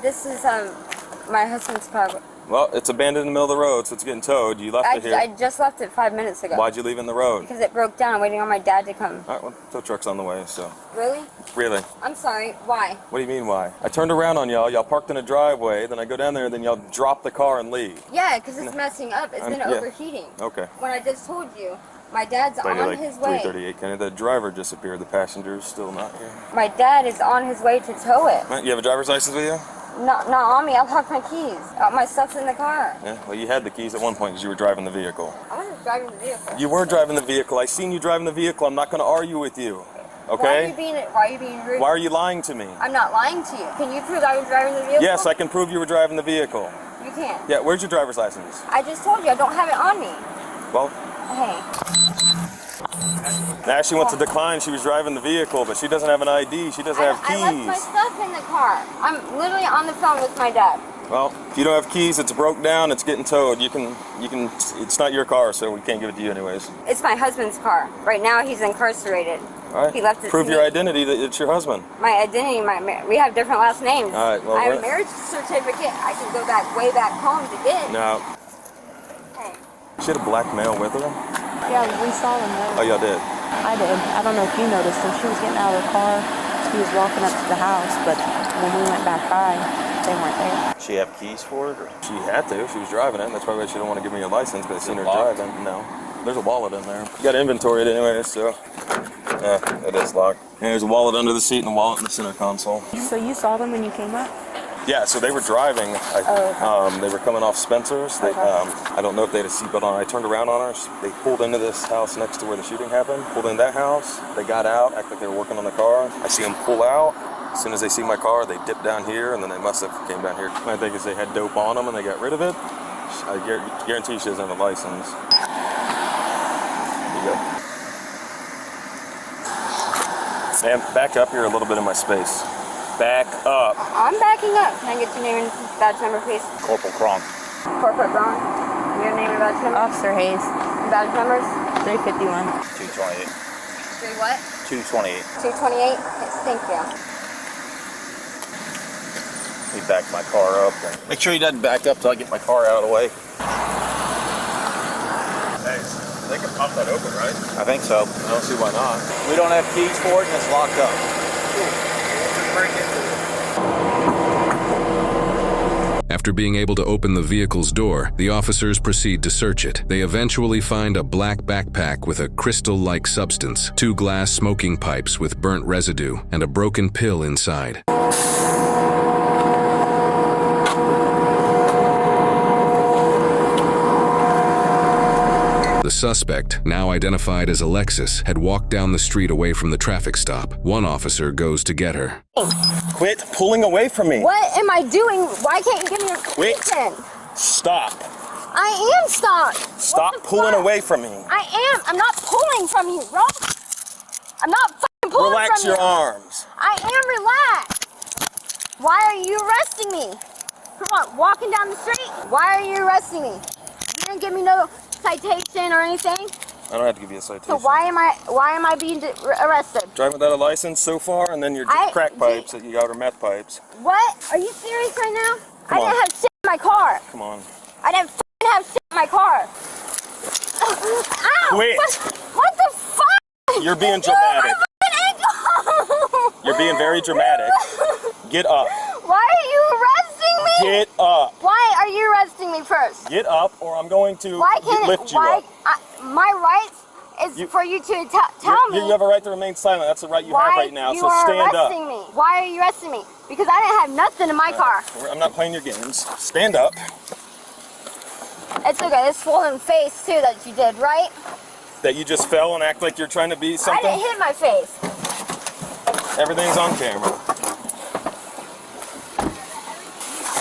This is my husband's car. Well, it's abandoned in the middle of the road, so it's getting towed. You left it here. I just left it 5 minutes ago. Why'd you leave it in the road? Because it broke down. I'm waiting on my dad to come. All right, well, tow truck's on the way, so. Really? Really. I'm sorry. Why? What do you mean, why? I turned around on y'all. Y'all parked in a driveway. Then I go down there, then y'all drop the car and leave. Yeah, because it's messing up. It's been overheating. Okay. When I just told you, my dad's on his way. 338, Kenny. The driver disappeared. The passenger's still not here. My dad is on his way to tow it. You have a driver's license with you? Not on me. I locked my keys. My stuff's in the car. Yeah, well, you had the keys at one point because you were driving the vehicle. I wasn't driving the vehicle. You were driving the vehicle. I seen you driving the vehicle. I'm not going to argue with you. Okay? Why are you being rude? Why are you lying to me? I'm not lying to you. Can you prove I was driving the vehicle? Yes, I can prove you were driving the vehicle. You can't. Yeah, where's your driver's license? I just told you I don't have it on me. Well, hey. Now she wants to decline. She was driving the vehicle, but she doesn't have an ID. She doesn't have keys. I left my stuff in the car. I'm literally on the phone with my dad. Well, if you don't have keys, it's broke down, it's getting towed. You can, it's not your car, so we can't give it to you anyways. It's my husband's car. Right now, he's incarcerated. All right. He left it Prove to your me. identity that it's your husband. My identity, we have different last names. All right, well, I have a marriage certificate. I can go way back home to get. No. Hey. She had a black male with her? Yeah, we saw them there. Oh, y'all did? I did. I don't know if you noticed him. She was getting out of the car. He was walking up to the house, but when we went back by, they weren't there. She have keys for it? Or? She had to. She was driving it. That's probably why she didn't want to give me a license, but I seen her driving. No. There's a wallet in there. You got to inventory it anyway, so. Yeah, it is locked. And there's a wallet under the seat and a wallet in the center console. So you saw them when you came up? Yeah, so they were driving. They were coming off Spencer's. They, I don't know if they had a seatbelt on. I turned around on her. They pulled into this house next to where the shooting happened. Pulled in that house. They got out, acted like they were working on the car. I see them pull out. As soon as they see my car, they dip down here, and then they must have came down here. I think is they had dope on them, and they got rid of it. I guarantee she doesn't have a license. Here you go. Ma'am, back up here a little bit in my space. Back up. I'm backing up. Can I get your name and badge number, please? Corporal Kronk. Corporate Brown. Your name and badge number? Officer Hayes. Badge numbers? 351. 228. 3 what? 228. 228? Yes, thank you. He backed my car up. Make sure he doesn't back up till I get my car out of the way. Hey, they can pop that open, right? I think so. I don't see why not. We don't have keys for it and it's locked up. After being able to open the vehicle's door, the officers proceed to search it. They eventually find a black backpack with a crystal-like substance, 2 glass smoking pipes with burnt residue, and a broken pill inside. The suspect, now identified as Alexis, had walked down the street away from the traffic stop. One officer goes to get her. Quit pulling away from me. What am I doing? Why can't you give me your keys then? Stop. I am stopped. Stop pulling away from me. I am. I'm not pulling from you, bro. I'm not fucking pulling Relax from you. your arms. I am relaxed. Why are you arresting me? Come on, walking down the street. Why are you arresting me? You didn't give me no citation or anything. I don't have to give you a citation. So why am I being arrested? Driving without a license so far, and then your crack pipes that you got are meth pipes. What? Are you serious right now? Come I didn't have shit in my car. Come on. I didn't f***ing have shit in my car. Ow! Quit. What the fuck? You're being dramatic. Ankle. You're being very dramatic. Get up. Why are you arresting me? Get up. Why are you arresting me first? Get up, or I'm going to lift you up. My rights is for you to tell me. You have a right to remain silent. That's the right you have right now. So stand up. Me. Why are you arresting me? Because I didn't have nothing in my car. I'm not playing your games. Stand up. It's okay. This swollen face too that you did, right? That you just fell and act like you're trying to be something? I didn't hit my face. Everything's on camera.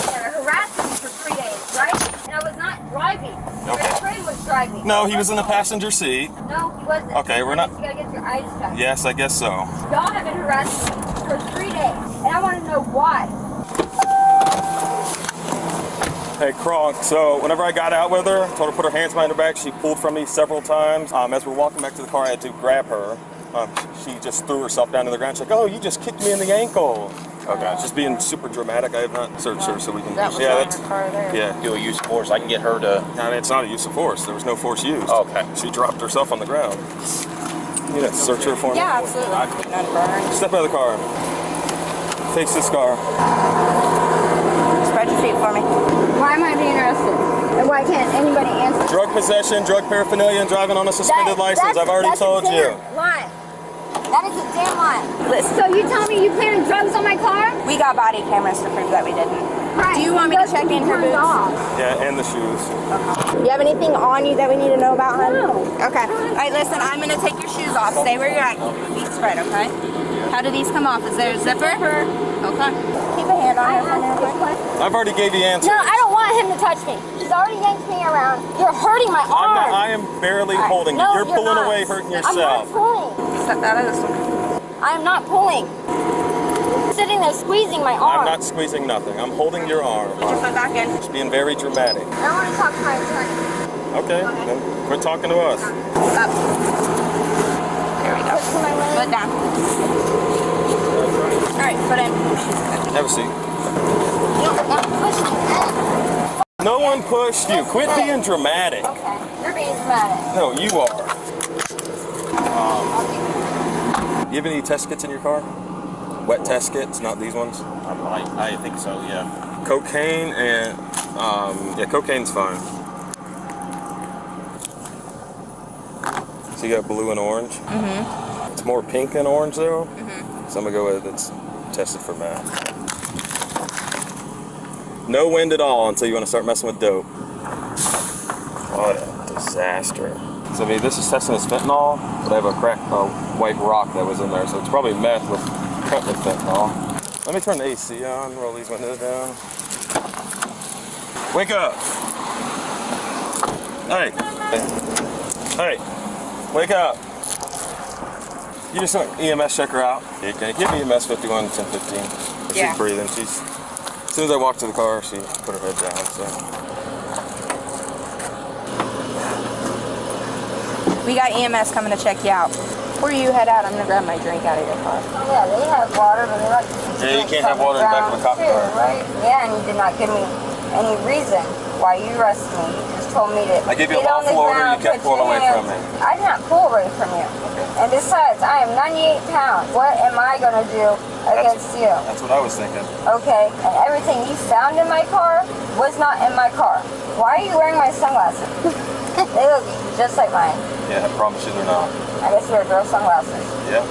You harassed me for 3 days, right? And I was not driving. Okay. Your friend was driving. No, he was in the passenger seat. No, he wasn't. Okay, we're not. You gotta get your eyes checked. Yes, I guess so. Y'all have been harassing me for 3 days, and I want to know why. Hey, Kronk, so whenever I got out with her, told her to put her hands behind her back, she pulled from me several times. As we're walking back to the car, I had to grab her. She just threw herself down to the ground. She's like, oh, you just kicked me in the ankle. Okay, it's just being super dramatic. I have not searched her, so we can. That was yeah, on that's. her car there. Yeah. Do a use of force. I can get her to. I mean, it's not a use of force. There was no force used. Okay. She dropped herself on the ground. You know, search her for me. Yeah, absolutely. None burn. Step out of the car. Face this car. Spread your feet for me. Why am I being arrested? And why can't anybody answer? Drug possession, drug paraphernalia, and driving on a suspended license. I've already told you. Lie. That is a damn lie. Listen. So you tell me you planted drugs on my car? We got body cameras to prove that we didn't. Right. Do you want me to check in her boots? Yeah, and the shoes. Okay. You have anything on you that we need to know about, honey? No. Okay. All right, listen, I'm going to take your shoes off. Stay where you're at. Keep your feet spread, okay? How do these come off? Is there a zipper? Okay. Keep a hand on her for now. I've already gave you answers. No, I don't want him to touch me. He's already yanked me around. You're hurting my arm. I am barely holding you. No, You're pulling not. away, hurting I'm not yourself. pulling. Step out of this one. I am not pulling. I'm sitting there squeezing my arm. I'm not squeezing nothing. I'm holding your arm. Put your foot back in. Just being very dramatic. I want to talk to my attorney. Okay, then quit talking to us. Up. There we go. Push my leg. Foot down. All right, foot in. Have a seat. Don't push me. No one pushed you. Quit being dramatic. Okay, you're being dramatic. No, you are. You have any test kits in your car? Wet test kits, not these ones. I think so, yeah. Cocaine and yeah, cocaine's fine. So you got blue and orange. Mm-hmm. It's more pink than orange though. Mm-hmm. So I'm gonna go with it's tested for meth. No wind at all until you want to start messing with dope. What a disaster. So I mean, this is testing as fentanyl, but I have a crack white rock that was in there, so it's probably meth with cut with fentanyl. Let me turn the AC on, roll these windows down. Wake up! Hey! Hey! Wake up! You just want EMS check her out. Okay, give me EMS 51 1015. Yeah. She's breathing. As soon as I walked to the car, she put her head down. So. We got EMS coming to check you out. Before you head out, I'm gonna grab my drink out of your car. Yeah, they have water, but they're not. Yeah, you can't have water in the back of a cop car. Right? Yeah, and you did not give me any reason why you arrested me. You just told me to. I gave you a get on the lawful order, ground, you kept put pulling your away from hands- me. I did not pull away from you. And besides, I am 98 pounds. What am I gonna do against you? That's what I was thinking. Okay, and everything you found in my car was not in my car. Why are you wearing my sunglasses? They look just like mine. Yeah, I promise you they're not. I guess you're girl sunglasses. Yeah.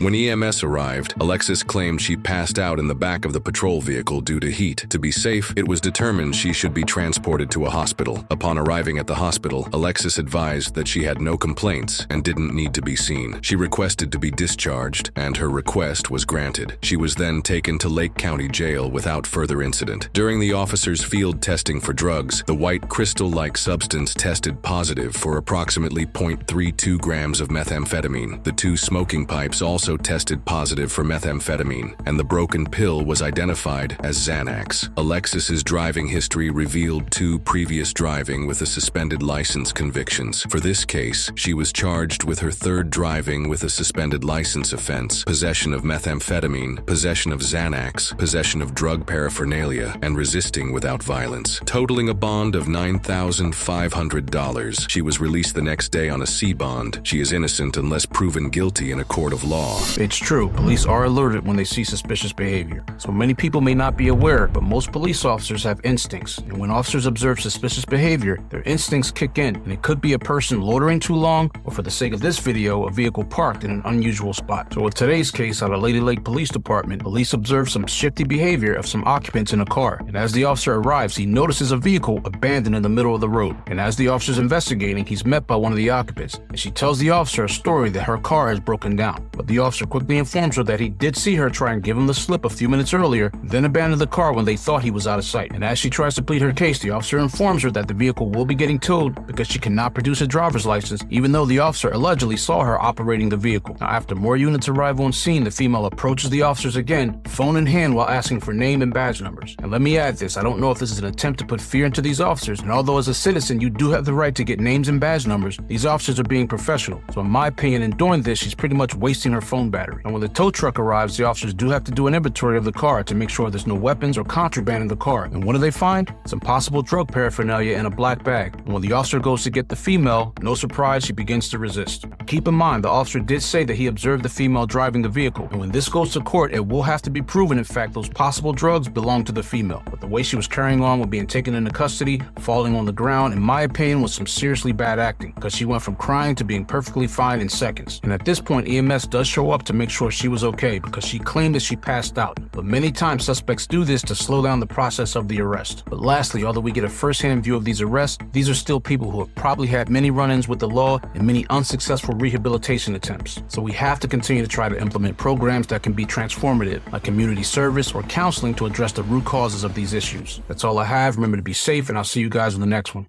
When EMS arrived, Alexis claimed she passed out in the back of the patrol vehicle due to heat. To be safe, it was determined she should be transported to a hospital. Upon arriving at the hospital, Alexis advised that she had no complaints and didn't need to be seen. She requested to be discharged, and her request was granted. She was then taken to Lake County Jail without further incident. During the officers' field testing for drugs, the white crystal-like substance tested positive for approximately 0.32 grams of methamphetamine. The two smoking pipes also tested positive for methamphetamine, and the broken pill was identified as Xanax. Alexis's driving history revealed 2 previous driving with a suspended license convictions. For this case, she was charged with her 3rd driving with a suspended license offense, possession of methamphetamine, possession of Xanax, possession of drug paraphernalia, and resisting without violence. Totaling a bond of $9,500, she was released the next day on a C bond. She is innocent unless proven guilty in a court of law. It's true, police are alerted when they see suspicious behavior. So many people may not be aware, but most police officers have instincts. And when officers observe suspicious behavior, their instincts kick in, and it could be a person loitering too long, or for the sake of this video, a vehicle parked in an unusual spot. So with today's case out of Lady Lake Police Department, police observed some shifty behavior of some occupants in a car. And as the officer arrives, he notices a vehicle abandoned in the middle of the road. And as the officer's investigating, he's met by one of the occupants, and she tells the officer a story that her car has broken down. But the officer quickly informs her that he did see her try and give him the slip a few minutes earlier, then abandoned the car when they thought he was out of sight. And as she tries to plead her case, the officer informs her that the vehicle will be getting towed because she cannot produce a driver's license, even though the officer allegedly saw her operating the vehicle. Now, after more units arrive on scene, the female approaches the officers again, phone in hand, while asking for name and badge numbers. And let me add this, I don't know if this is an attempt to put fear into these officers, and although as a citizen you do have the right to get names and badge numbers, these officers are being professional. So in my opinion, in doing this, she's pretty much wasting her phone phone battery. And when the tow truck arrives, the officers do have to do an inventory of the car to make sure there's no weapons or contraband in the car. And what do they find? Some possible drug paraphernalia in a black bag. And when the officer goes to get the female, no surprise, she begins to resist. Keep in mind, the officer did say that he observed the female driving the vehicle. And when this goes to court, it will have to be proven, in fact, those possible drugs belong to the female. But the way she was carrying on with being taken into custody, falling on the ground, in my opinion, was some seriously bad acting, because she went from crying to being perfectly fine in seconds. And at this point, EMS does show up to make sure she was okay, because she claimed that she passed out. But many times suspects do this to slow down the process of the arrest. But lastly, although we get a first-hand view of these arrests, these are still people who have probably had many run-ins with the law and many unsuccessful rehabilitation attempts. So we have to continue to try to implement programs that can be transformative, like community service or counseling to address the root causes of these issues. That's all I have. Remember to be safe, and I'll see you guys in the next one.